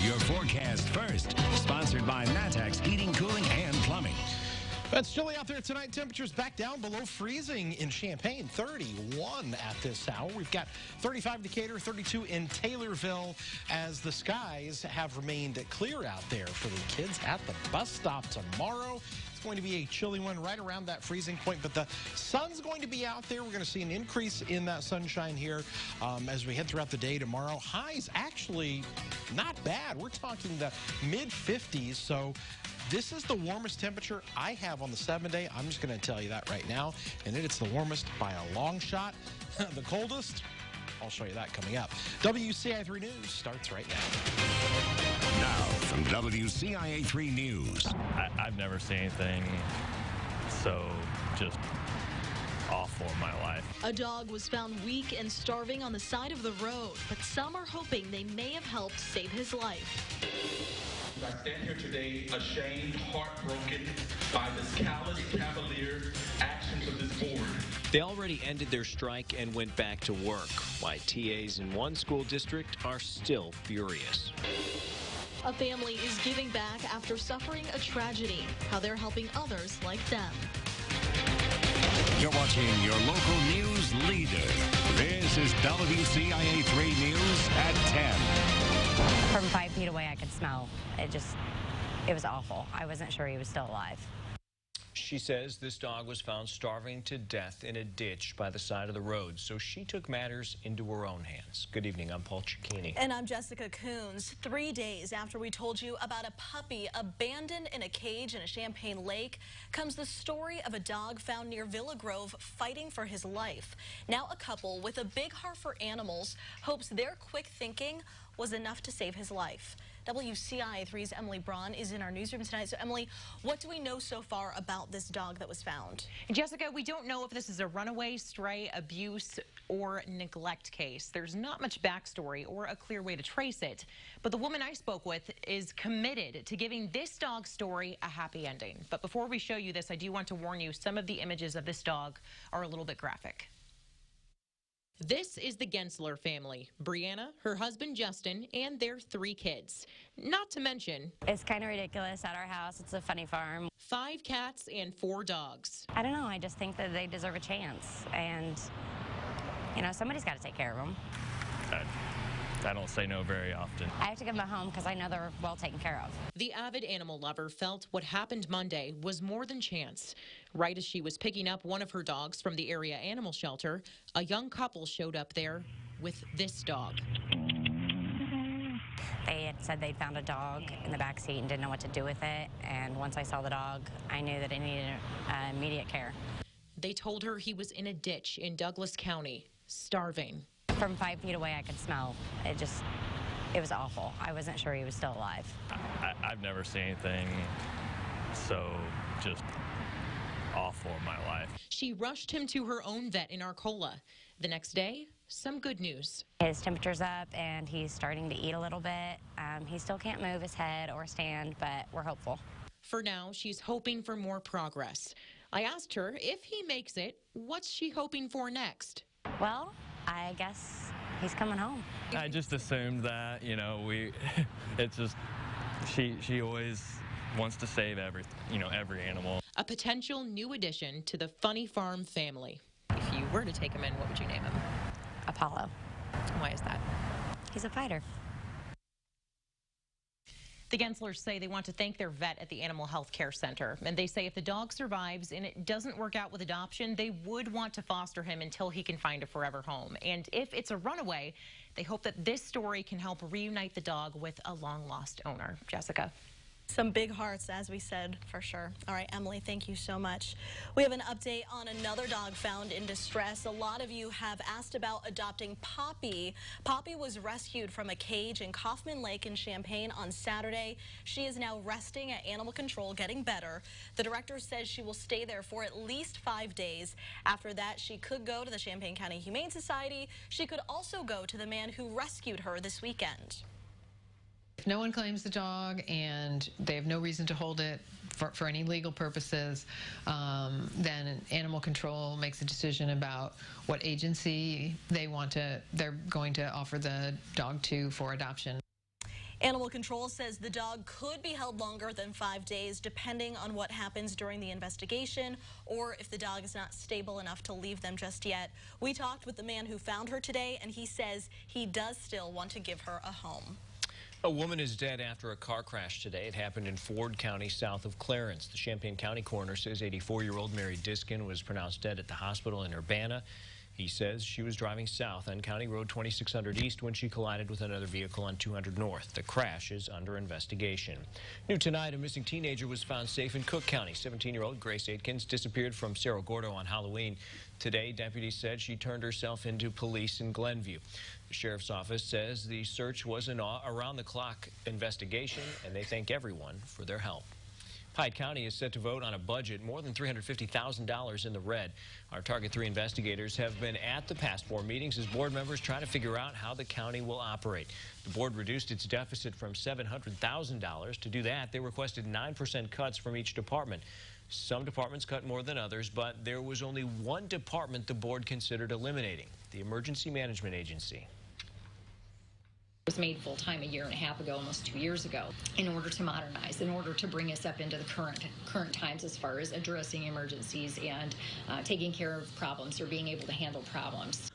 your forecast first. Sponsored by Matex Heating, Cooling, and Plumbing. It's chilly out there tonight. Temperatures back down below freezing in Champaign. 31 at this hour. We've got 35 in Decatur, 32 in Taylorville, as the skies have remained clear out there for the kids at the bus stop tomorrow. It's going to be a chilly one right around that freezing point, but the sun's going to be out there. We're going to see an increase in that sunshine here as we head throughout the day tomorrow. Highs actually not bad. We're talking the mid-50s, so this is the warmest temperature I have on the 7-day. I'm just going to tell you that right now, and it's the warmest by a long shot. The coldest, I'll show you that coming up. WCIA 3 News starts right now. Now, from WCIA 3 News. I've never seen anything so just awful in my life. A dog was found weak and starving on the side of the road, but some are hoping they may have helped save his life. I stand here today ashamed, heartbroken by this callous, cavalier actions of this board. They already ended their strike and went back to work, while TAs in one school district are still furious. A family is giving back after suffering a tragedy. How they're helping others like them. You're watching your local news leader. This is WCIA 3 News at 10. From 5 feet away, I could smell. It was awful. I wasn't sure he was still alive. She says this dog was found starving to death in a ditch by the side of the road, so she took matters into her own hands. Good evening, I'm Paul Cicchini. And I'm Jessica Coons. 3 days after we told you about a puppy abandoned in a cage in a Champaign lake comes the story of a dog found near Villa Grove fighting for his life. Now a couple with a big heart for animals hopes their quick thinking was enough to save his life. WCIA 3's Emily Braun is in our newsroom tonight. So, Emily, what do we know so far about this dog that was found? Jessica, we don't know if this is a runaway, stray, abuse, or neglect case. There's not much backstory or a clear way to trace it. But the woman I spoke with is committed to giving this dog's story a happy ending. But before we show you this, I do want to warn you, some of the images of this dog are a little bit graphic. This is the Gensler family, Brianna, her husband Justin, and their 3 kids. Not to mention, It's kind of ridiculous at our house. It's a funny farm. 5 cats and 4 dogs. I don't know. I just think that they deserve a chance. And, you know, somebody's got to take care of them. I don't say no very often. I have to give them a home because I know they're well taken care of. The avid animal lover felt what happened Monday was more than chance. Right as she was picking up one of her dogs from the area animal shelter, a young couple showed up there with this dog. They had said they'd found a dog in the back seat and didn't know what to do with it. And once I saw the dog, I knew that it needed immediate care. They told her he was in a ditch in Douglas County, starving. From 5 feet away, I could smell. It was awful. I wasn't sure he was still alive. I've never seen anything so just awful in my life. She rushed him to her own vet in Arcola. The next day, some good news. His temperature's up and he's starting to eat a little bit. He still can't move his head or stand, but we're hopeful. For now, she's hoping for more progress. I asked her if he makes it, what's she hoping for next? Well, I guess he's coming home. I just assumed that, you know, it's just, she always wants to save every animal. A potential new addition to the Funny Farm family. If you were to take him in, what would you name him? Apollo. Why is that? He's a fighter. The Genslers say they want to thank their vet at the Animal Health Care Center. And they say if the dog survives and it doesn't work out with adoption, they would want to foster him until he can find a forever home. And if it's a runaway, they hope that this story can help reunite the dog with a long-lost owner. Jessica. Some big hearts, as we said, for sure. All right, Emily, thank you so much. We have an update on another dog found in distress. A lot of you have asked about adopting Poppy. Poppy was rescued from a cage in Kaufman Lake in Champaign on Saturday. She is now resting at animal control, getting better. The director says she will stay there for at least 5 days. After that, she could go to the Champaign County Humane Society. She could also go to the man who rescued her this weekend. If no one claims the dog and they have no reason to hold it for any legal purposes, then animal control makes a decision about what agency they're going to offer the dog to for adoption. Animal Control says the dog could be held longer than 5 days, depending on what happens during the investigation or if the dog is not stable enough to leave them just yet. We talked with the man who found her today, and he says he does still want to give her a home. A woman is dead after a car crash today. It happened in Ford County, south of Clarence. The Champaign County coroner says 84-year-old Mary Diskin was pronounced dead at the hospital in Urbana. He says she was driving south on County Road 2600 East when she collided with another vehicle on 200 North. The crash is under investigation. New tonight, a missing teenager was found safe in Cook County. 17-year-old Grace Aitkins disappeared from Cerro Gordo on Halloween. Today, deputies said she turned herself into police in Glenview. The sheriff's office says the search was an around-the-clock investigation, and they thank everyone for their help. Hyde County is set to vote on a budget more than $350,000 in the red. Our Target 3 investigators have been at the past 4 meetings as board members try to figure out how the county will operate. The board reduced its deficit from $700,000. To do that, they requested 9% cuts from each department. Some departments cut more than others, but there was only one department the board considered eliminating, the Emergency Management Agency. Was made full-time a year and a half ago, almost 2 years ago, in order to modernize, in order to bring us up into the current times as far as addressing emergencies and taking care of problems or being able to handle problems.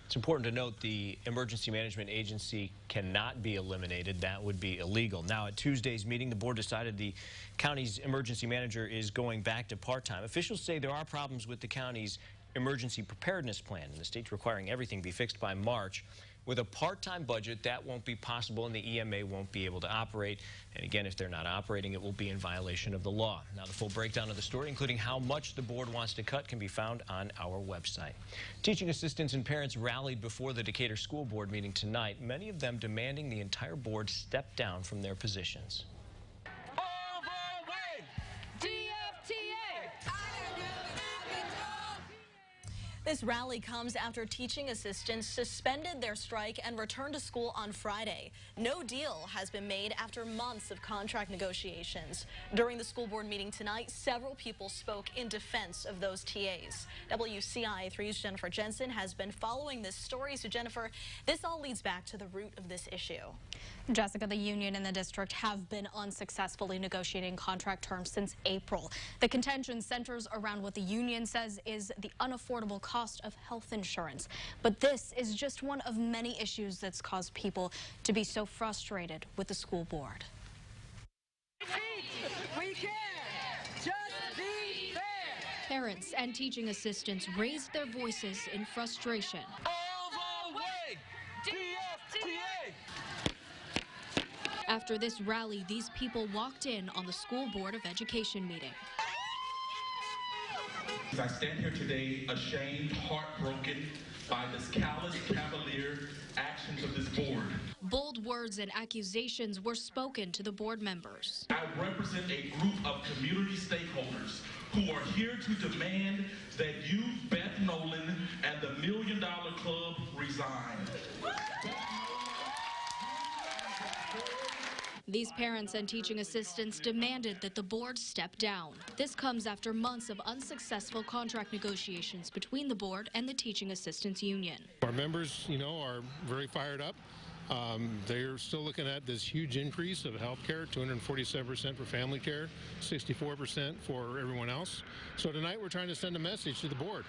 It's important to note the Emergency Management Agency cannot be eliminated. That would be illegal. Now, at Tuesday's meeting, the board decided the county's emergency manager is going back to part-time. Officials say there are problems with the county's emergency preparedness plan, and the state's requiring everything be fixed by March. With a part-time budget, that won't be possible, and the EMA won't be able to operate. And again, if they're not operating, it will be in violation of the law. Now, the full breakdown of the story, including how much the board wants to cut, can be found on our website. Teaching assistants and parents rallied before the Decatur School Board meeting tonight, many of them demanding the entire board step down from their positions. This rally comes after teaching assistants suspended their strike and returned to school on Friday. No deal has been made after months of contract negotiations. During the school board meeting tonight, several people spoke in defense of those TAs. WCIA 3's Jennifer Jensen has been following this story. So, Jennifer, this all leads back to the root of this issue. Jessica, the union and the district have been unsuccessfully negotiating contract terms since April. The contention centers around what the union says is the unaffordable cost of health insurance. But this is just one of many issues that's caused people to be so frustrated with the school board. We care. Just be fair. Parents and teaching assistants raised their voices in frustration. All the way. DFTA. After this rally, these people walked in on the School Board of Education meeting. I stand here today ashamed, heartbroken by this callous, cavalier actions of this board. Bold words and accusations were spoken to the board members. I represent a group of community stakeholders who are here to demand that you, Beth Nolan, and the $1 Million Club resign. These parents and teaching assistants demanded that the board step down. This comes after months of unsuccessful contract negotiations between the board and the teaching assistants union. Our members, are very fired up. They're still looking at this huge increase of health care, 247% for family care, 64% for everyone else. So tonight we're trying to send a message to the board,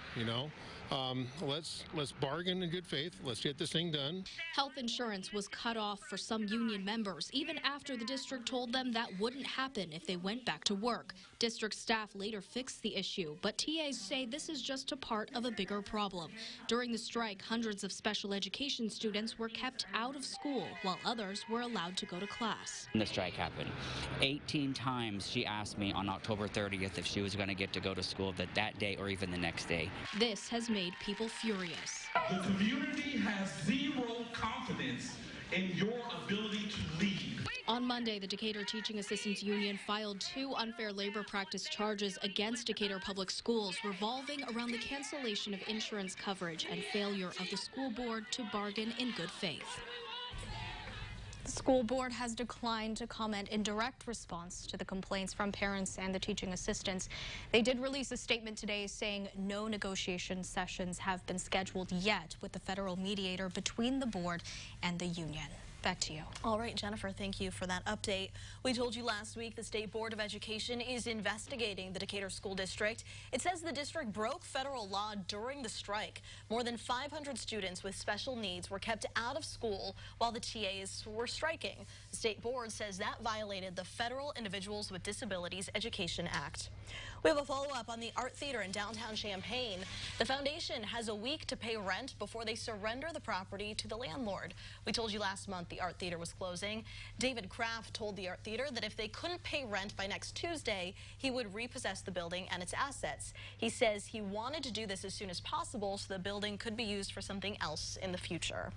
let's bargain in good faith. Let's get this thing done. Health insurance was cut off for some union members, even after the district told them that wouldn't happen if they went back to work. District staff later fixed the issue, but TAs say this is just a part of a bigger problem. During the strike, hundreds of special education students were kept out of school, while others were allowed to go to class. The strike happened. 18 times she asked me on October 30th if she was going to get to go to school that day or even the next day. This has made people furious. The community has zero confidence in your ability to lead. On Monday, the Decatur Teaching Assistants Union filed 2 unfair labor practice charges against Decatur Public Schools revolving around the cancellation of insurance coverage and failure of the school board to bargain in good faith. The school board has declined to comment in direct response to the complaints from parents and the teaching assistants. They did release a statement today saying no negotiation sessions have been scheduled yet with the federal mediator between the board and the union. Back to you. All right, Jennifer, thank you for that update. We told you last week the State Board of Education is investigating the Decatur School District. It says the district broke federal law during the strike. More than 500 students with special needs were kept out of school while the TAs were striking. The State Board says that violated the Federal Individuals with Disabilities Education Act. We have a follow-up on the Art Theater in downtown Champaign. The foundation has a week to pay rent before they surrender the property to the landlord. We told you last month the Art Theater was closing. David Kraft told the Art Theater that if they couldn't pay rent by next Tuesday, he would repossess the building and its assets. He says he wanted to do this as soon as possible so the building could be used for something else in the future.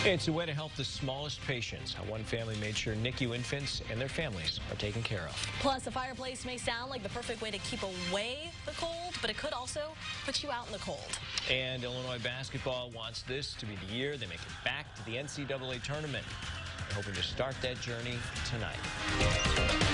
It's a way to help the smallest patients. How one family made sure NICU infants and their families are taken care of. Plus, a fireplace may sound like the perfect way to keep away the cold, but it could also put you out in the cold. And Illinois basketball wants this to be the year they make it back to the NCAA tournament. They're hoping to start that journey tonight.